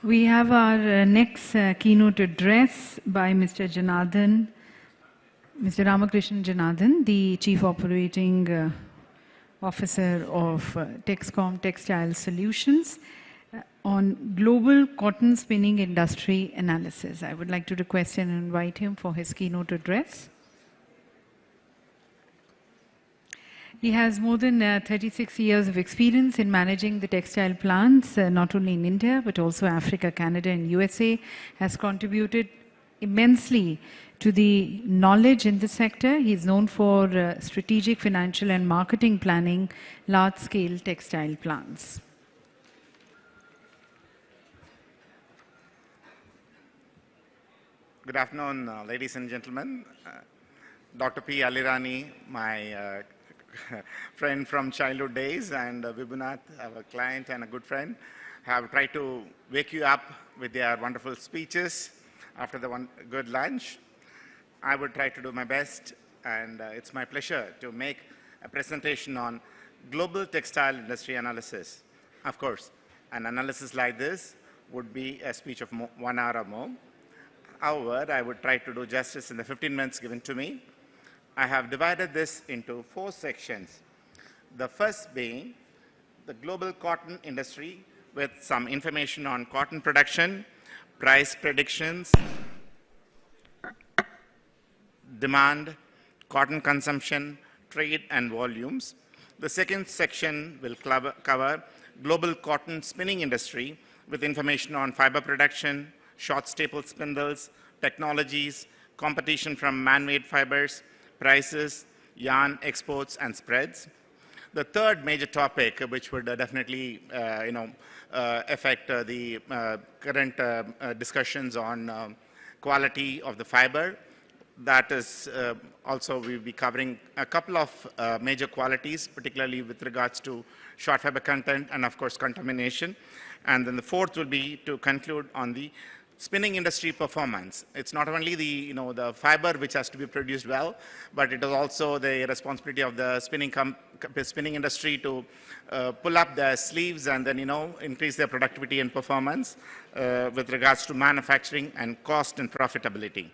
We have our next keynote address by Mr. Janardhan, Mr. Ramakrishnan Janardhan, the Chief Operating Officer of Texcom Textile Solutions on global cotton spinning industry analysis. I would like to request and invite him for his keynote address. He has more than 36 years of experience in managing the textile plants, not only in India, but also Africa, Canada, and USA, has contributed immensely to the knowledge in the sector. He is known for strategic, financial, and marketing planning, large-scale textile plants. Good afternoon, ladies and gentlemen. Dr. P. Alirani, my friend from childhood days, and Vibhunath, our client and a good friend, have tried to wake you up with their wonderful speeches after the good lunch. I would try to do my best, and it's my pleasure to make a presentation on global textile industry analysis. Of course, an analysis like this would be a speech of 1 hour or more. However, I would try to do justice in the 15 minutes given to me. I have divided this into 4 sections. The first being the global cotton industry with some information on cotton production, price predictions, demand, cotton consumption, trade, and volumes. The second section will cover global cotton spinning industry with information on fiber production, short staple spindles, technologies, competition from man-made fibers, prices, yarn exports, and spreads. The third major topic, which would definitely affect the current discussions on quality of the fiber. That is also we'll be covering a couple of major qualities, particularly with regards to short fiber content and of course contamination. And then the fourth will be to conclude on the spinning industry performance. It's not only the fiber which has to be produced well, but it is also the responsibility of the spinning industry to pull up their sleeves and then increase their productivity and performance with regards to manufacturing and cost and profitability.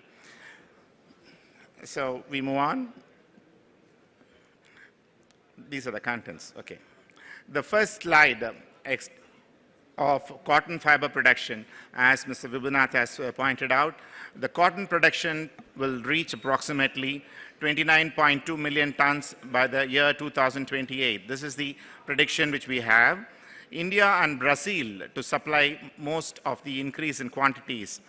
So we move on. These are the contents. Okay. The first slide of cotton fiber production, as Mr. Vibhunath has pointed out, the cotton production will reach approximately 29.2 million tons by the year 2028. This is the prediction which we have. India and Brazil to supply most of the increase in quantities.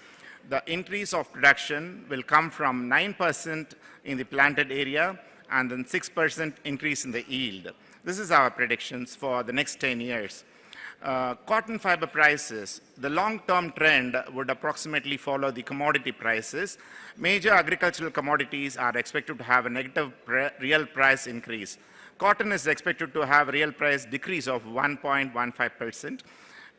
The increase of production will come from 9% in the planted area and then 6% increase in the yield. This is our predictions for the next 10 years. Cotton fiber prices, the long-term trend would approximately follow the commodity prices. Major agricultural commodities are expected to have a negative real price increase. Cotton is expected to have a real price decrease of 1.15%.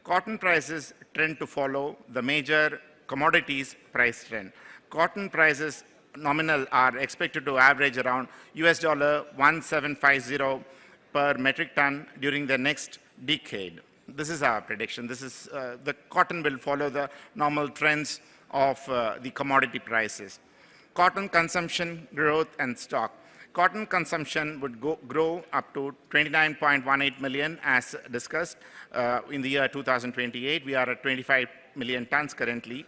Cotton prices trend to follow the major commodities price trend. Cotton prices nominal are expected to average around $1750 per metric ton during the next decade. This is our prediction. This is the cotton will follow the normal trends of the commodity prices. Cotton consumption, growth, and stock. Cotton consumption would grow up to 29.18 million as discussed in the year 2028. We are at 25 million tons currently.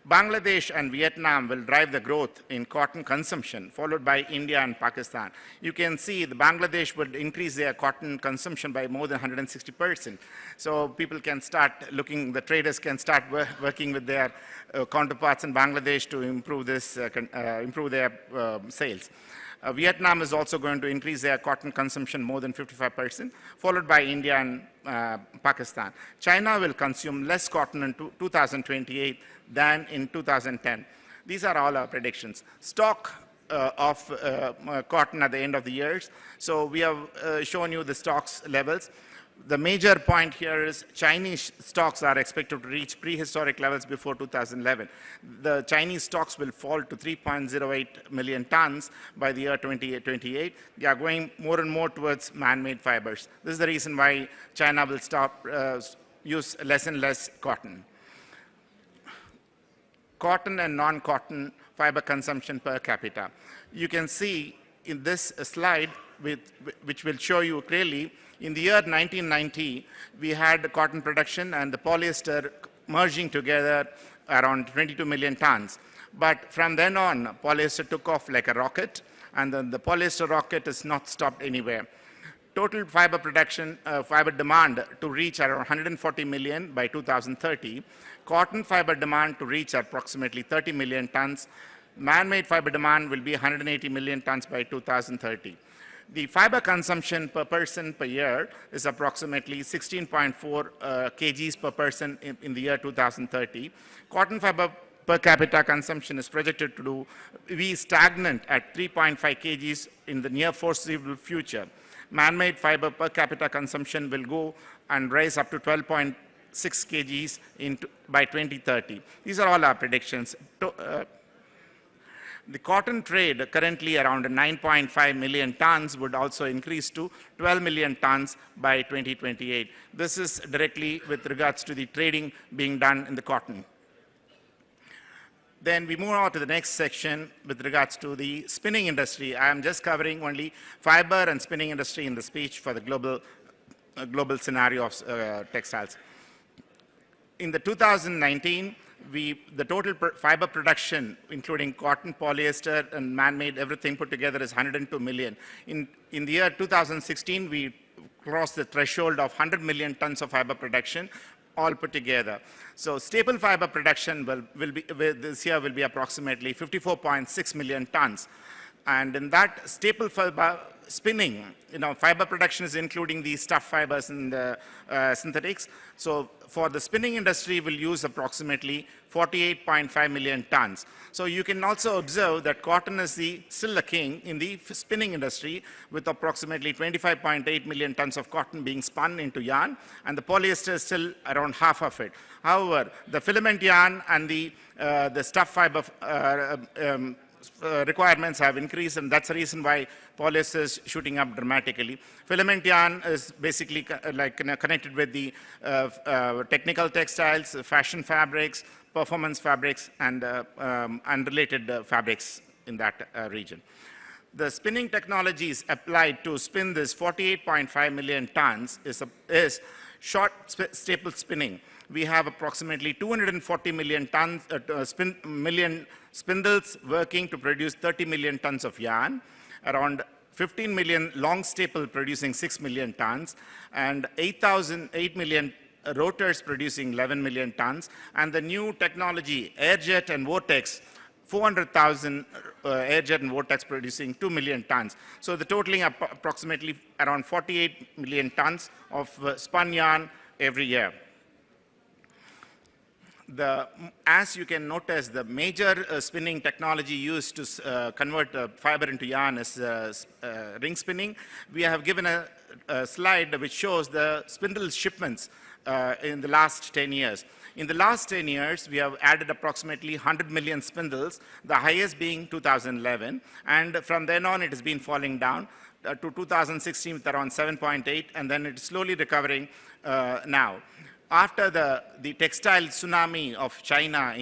Bangladesh and Vietnam will drive the growth in cotton consumption, followed by India and Pakistan. You can see the Bangladesh would increase their cotton consumption by more than 160%. So people can start looking, the traders can start working with their counterparts in Bangladesh to improve this, improve their sales. Vietnam is also going to increase their cotton consumption more than 55%, followed by India and Pakistan. China will consume less cotton in 2028 than in 2010. These are all our predictions. Stock of cotton at the end of the years. So we have shown you the stocks levels. The major point here is Chinese stocks are expected to reach prehistoric levels before 2011. The Chinese stocks will fall to 3.08 million tons by the year 2028. They are going more and more towards man-made fibers. This is the reason why China will use less and less cotton. cotton and non-cotton fiber consumption per capita. You can see in this slide, which will show you clearly, in the year 1990, we had cotton production and the polyester merging together around 22 million tons. But from then on, polyester took off like a rocket, and then the polyester rocket has not stopped anywhere. Total fiber production, fiber demand to reach around 140 million by 2030. Cotton fiber demand to reach approximately 30 million tons. Man-made fiber demand will be 180 million tons by 2030. The fiber consumption per person per year is approximately 16.4 kgs per person in the year 2030. Cotton fiber per capita consumption is projected to be stagnant at 3.5 kgs in the near foreseeable future. Man-made fiber per capita consumption will go and rise up to 12.6 kgs by 2030. These are all our predictions. The cotton trade, currently around 9.5 million tons, would also increase to 12 million tons by 2028. This is directly with regards to the trading being done in the cotton. Then we move on to the next section with regards to the spinning industry. I am just covering only fiber and spinning industry in the speech for the global scenario of textiles. In the 2019, the total fiber production, including cotton, polyester, and man-made, everything put together is 102 million. In the year 2016, we crossed the threshold of 100 million tons of fiber production, all put together. So staple fiber production this year will be approximately 54.6 million tons. And in that staple fiber spinning, fiber production is including the stuff fibers and the synthetics. So for the spinning industry, we'll use approximately 48.5 million tons. So you can also observe that cotton is still the king in the spinning industry, with approximately 25.8 million tons of cotton being spun into yarn, and the polyester is still around half of it. However, the filament yarn and the stuff fiber requirements have increased, and that's the reason why polyester is shooting up dramatically. Filament yarn is basically connected with the technical textiles, fashion fabrics, performance fabrics, and related fabrics in that region. The spinning technologies applied to spin this 48.5 million tons is short staple spinning. We have approximately 240 million tons, spindles working to produce 30 million tons of yarn, around 15 million long staple producing 6 million tons, and 8 million rotors producing 11 million tons, and the new technology, airjet and vortex, 400,000 airjet and vortex producing 2 million tons. So the totaling approximately around 48 million tons of spun yarn every year. As you can notice, the major spinning technology used to convert fiber into yarn is ring spinning. We have given a slide which shows the spindle shipments in the last 10 years. In the last 10 years, we have added approximately 100 million spindles, the highest being 2011, and from then on it has been falling down to 2016 with around 7.8, and then it's slowly recovering now. After the textile tsunami of China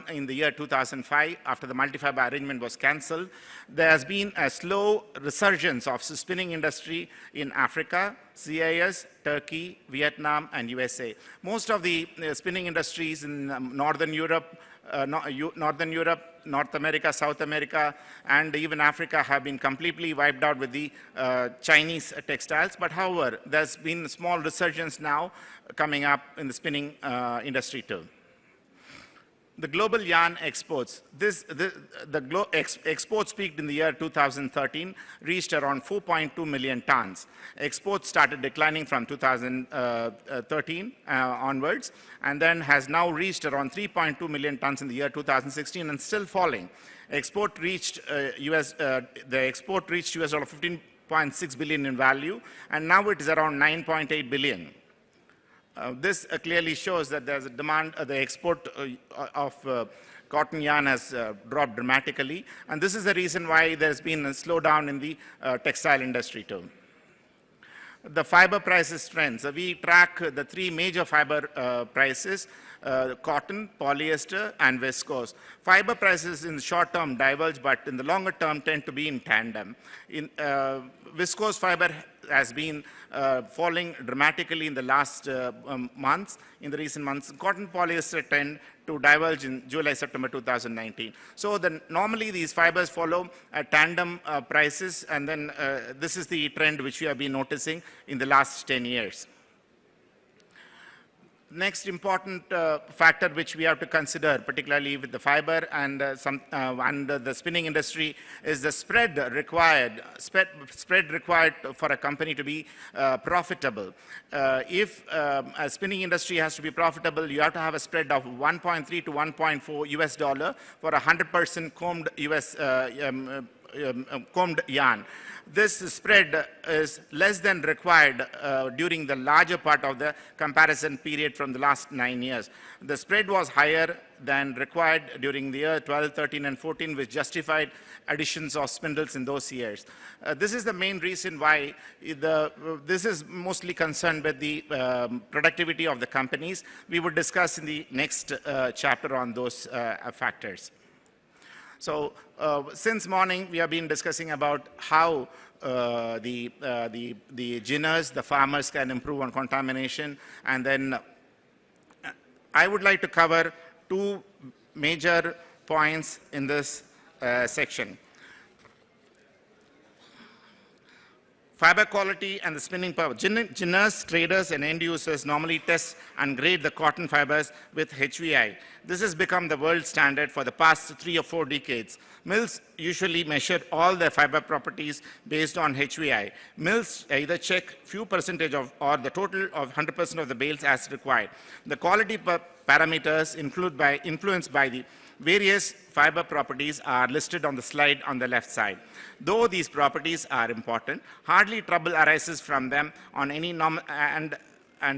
in the year 2005, after the multi-fiber arrangement was cancelled, there has been a slow resurgence of the spinning industry in Africa, CIS, Turkey, Vietnam, and USA. Most of the spinning industries in Northern Europe, North America, South America, and even Africa have been completely wiped out with the Chinese textiles. But however, there's been a small resurgence now coming up in the spinning industry too. The global yarn exports. Exports peaked in the year 2013, reached around 4.2 million tons. Exports started declining from 2013 onwards, and then has now reached around 3.2 million tons in the year 2016, and still falling. Export reached the export reached US $15.6 billion in value, and now it is around 9.8 billion. This clearly shows that there's a demand, the export of cotton yarn has dropped dramatically, and this is the reason why there's been a slowdown in the textile industry too. The fiber prices trends. We track the three major fiber prices. cotton, polyester, and viscose. Fiber prices in the short term diverge, but in the longer term tend to be in tandem. Viscose fiber has been falling dramatically in the last months, in the recent months. Cotton polyester tend to diverge in July, September 2019. So normally these fibers follow tandem prices, and then this is the trend which we have been noticing in the last 10 years. Next important factor which we have to consider, particularly with the fiber and the spinning industry, is the spread required for a company to be profitable. If a spinning industry has to be profitable, you have to have a spread of 1.3 to 1.4 US dollar for 100% combed combed yarn. This spread is less than required during the larger part of the comparison period from the last 9 years. The spread was higher than required during the year 12, 13, and 14, which justified additions of spindles in those years. This is the main reason why this is mostly concerned with the productivity of the companies. We will discuss in the next chapter on those factors. So since morning, we have been discussing about how the ginners, the farmers can improve on contamination. And then I would like to cover two major points in this section. Fiber quality and the spinning power. Ginners, traders, and end users normally test and grade the cotton fibers with HVI. This has become the world standard for the past 3 or 4 decades. Mills usually measure all their fiber properties based on HVI. Mills either check few percentage of or the total of 100% of the bales as required. The quality parameters influenced by the various fiber properties are listed on the slide on the left side. Though these properties are important, hardly trouble arises from them on any and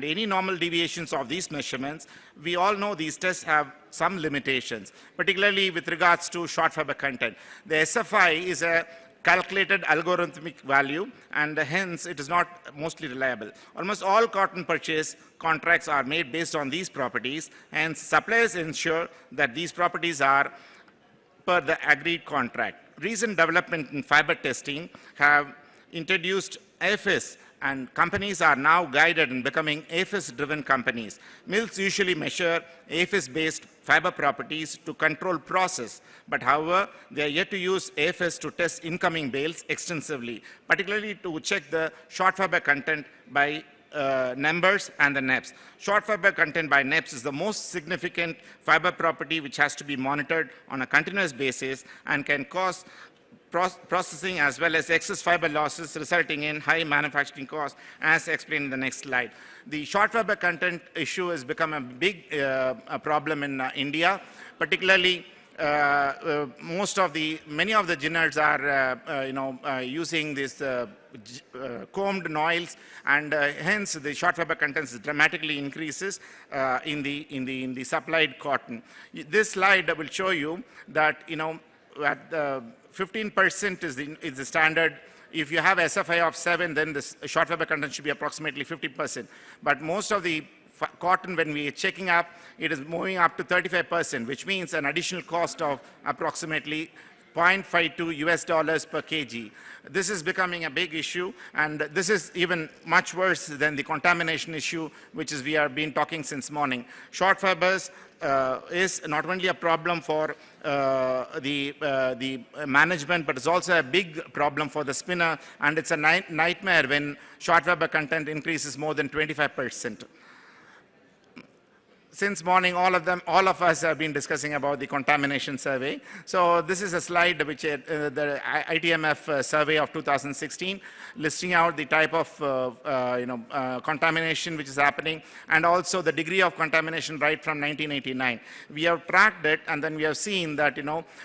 any normal deviations of these measurements. We all know these tests have some limitations, particularly with regards to short fiber content. The SFI is a calculated algorithmic value, and hence it is not mostly reliable. Almost all cotton purchase contracts are made based on these properties, and suppliers ensure that these properties are per the agreed contract. Recent development in fiber testing have introduced AFIS, and companies are now guided in becoming AFIS-driven companies. Mills usually measure AFIS-based fiber properties to control process, but however, they are yet to use AFIS to test incoming bales extensively, particularly to check the short fiber content by numbers and the NEPs. Short fiber content by NEPs is the most significant fiber property which has to be monitored on a continuous basis and can cause processing as well as excess fiber losses, resulting in high manufacturing costs, as explained in the next slide. The short fiber content issue has become a big problem in India, particularly many of the ginners are using this combed noils, and hence the short fiber content dramatically increases in the supplied cotton. This slide will show you that at 15% is the standard. If you have SFI of 7, then the short fiber content should be approximately 50%. But most of the cotton, when we are checking up, it is moving up to 35%, which means an additional cost of approximately 0.52 US dollars per kg. This is becoming a big issue, and this is even much worse than the contamination issue, which is we have been talking since morning. Short fibers is not only a problem for the management, but it's also a big problem for the spinner, and it's a nightmare when short fiber content increases more than 25%. Since morning, all of us have been discussing about the contamination survey. So this is a slide which the ITMF survey of 2016, listing out the type of contamination which is happening, and also the degree of contamination right from 1989. We have tracked it, and then we have seen that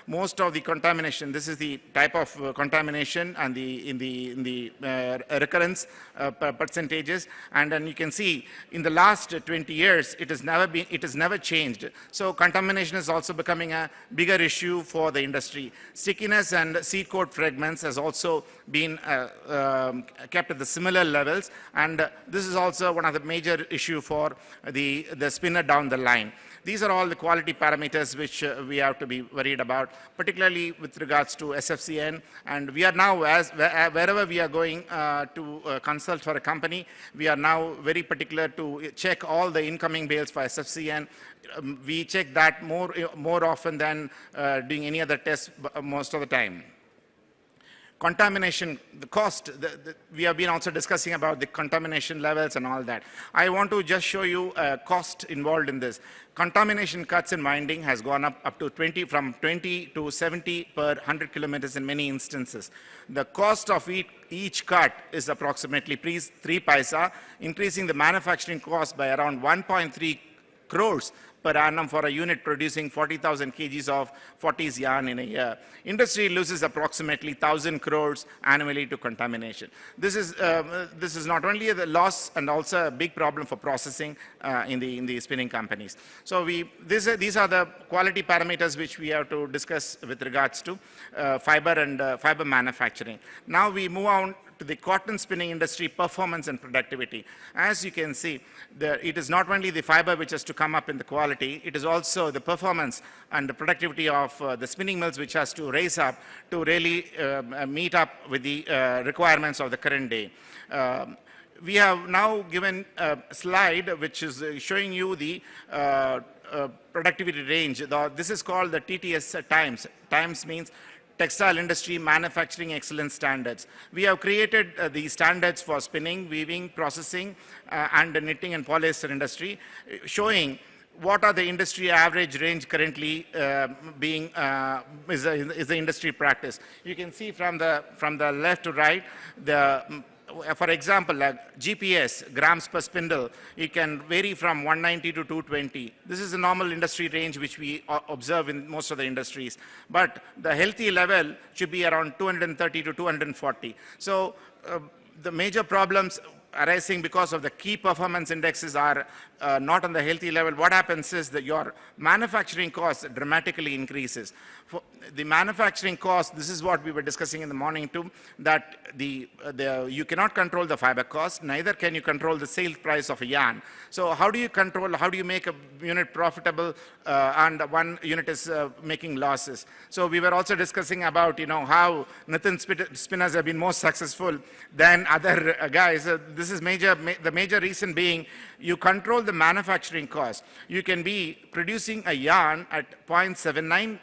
most of the contamination. This is the type of contamination and in the recurrence percentages, and then you can see in the last 20 years it has never changed. So contamination is also becoming a bigger issue for the industry. Stickiness and seed coat fragments has also been kept at the similar levels, and this is also one of the major issue for the spinner down the line. These are all the quality parameters which we have to be worried about, particularly with regards to SFCN. And we are now, wherever we are going to consult for a company, we are now very particular to check all the incoming bales for SFCN. We check that more often than doing any other test most of the time. Contamination, the cost, we have been also discussing about the contamination levels and all that. I want to just show you a cost involved in this. Contamination cuts in winding has gone up to from 20 to 70 per 100 kilometers in many instances. The cost of each cut is approximately 3 paisa, increasing the manufacturing cost by around 1.3 crores per annum for a unit producing 40,000 kgs of 40s yarn in a year. Industry loses approximately 1,000 crores annually to contamination. This is not only the loss and also a big problem for processing in the spinning companies. So these are the quality parameters which we have to discuss with regards to fiber and fiber manufacturing. Now we move on to the cotton spinning industry performance and productivity. As you can see, it is not only the fiber which has to come up in the quality, it is also the performance and the productivity of the spinning mills which has to raise up to really meet up with the requirements of the current day. We have now given a slide which is showing you the productivity range. This is called the TTS times. Times means Textile Industry Manufacturing Excellence Standards. We have created these standards for spinning, weaving, processing, and the knitting and polyester industry, showing what are the industry average range currently is the industry practice. You can see from the left to right, for example, like GPS, grams per spindle, it can vary from 190 to 220. This is a normal industry range which we observe in most of the industries. But the healthy level should be around 230 to 240. So the major problems arising because of the key performance indexes are not on the healthy level. What happens is that your manufacturing cost dramatically increases. For the manufacturing cost, this is what we were discussing in the morning too, that you cannot control the fiber cost, neither can you control the sales price of a yarn. So how do you make a unit profitable and one unit is making losses? So we were also discussing about, how Nitin spinners have been more successful than other guys. This is the major reason being you control the manufacturing cost. You can be producing a yarn at $0.79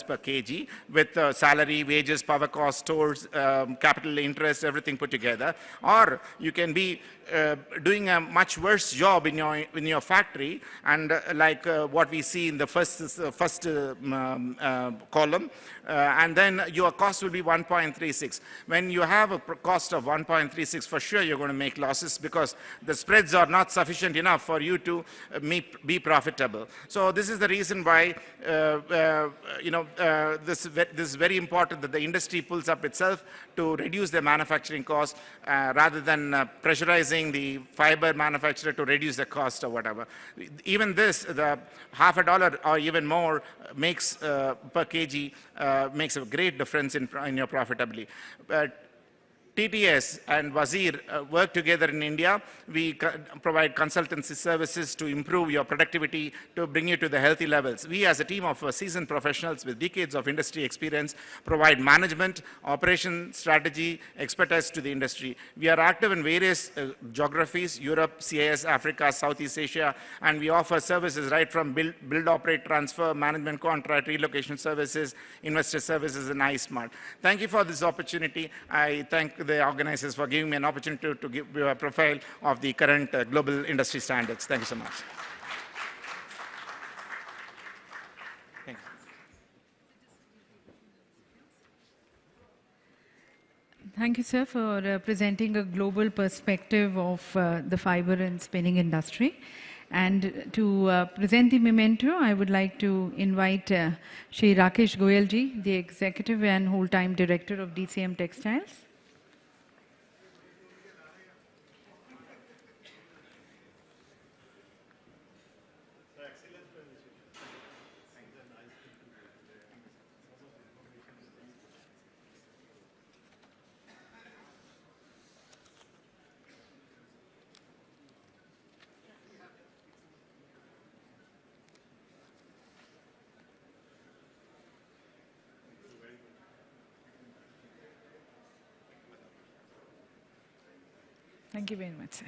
per kg with salary, wages, power cost, stores, capital interest, everything put together. Or you can be doing a much worse job in your factory, and like what we see in the first column, and then your cost will be 1.36. When you have a cost of 1.36, for sure you're going to make losses because the spreads are not sufficient enough for you to be profitable. So this is the reason why this is very important that the industry pulls up itself to reduce their manufacturing cost rather than pressurizing the fiber manufacturer to reduce the cost or whatever. Even this, the $0.50 or even more makes per kg makes a great difference in your profitability. TTS and Wazir work together in India. We provide consultancy services to improve your productivity, to bring you to the healthy levels. We, as a team of seasoned professionals with decades of industry experience, provide management, operation, strategy, expertise to the industry. We are active in various geographies, Europe, CIS, Africa, Southeast Asia, and we offer services right from build, operate, transfer, management contract, relocation services, investor services, and iSmart. Thank you for this opportunity. I thank the organizers for giving me an opportunity to give you a profile of the current global industry standards. Thank you so much. Thank you. Thank you, sir, for presenting a global perspective of the fiber and spinning industry. And to present the memento, I would like to invite Shri Rakesh Goyalji, the Executive and Whole-Time Director of DCM Textiles. Thank you very much, sir.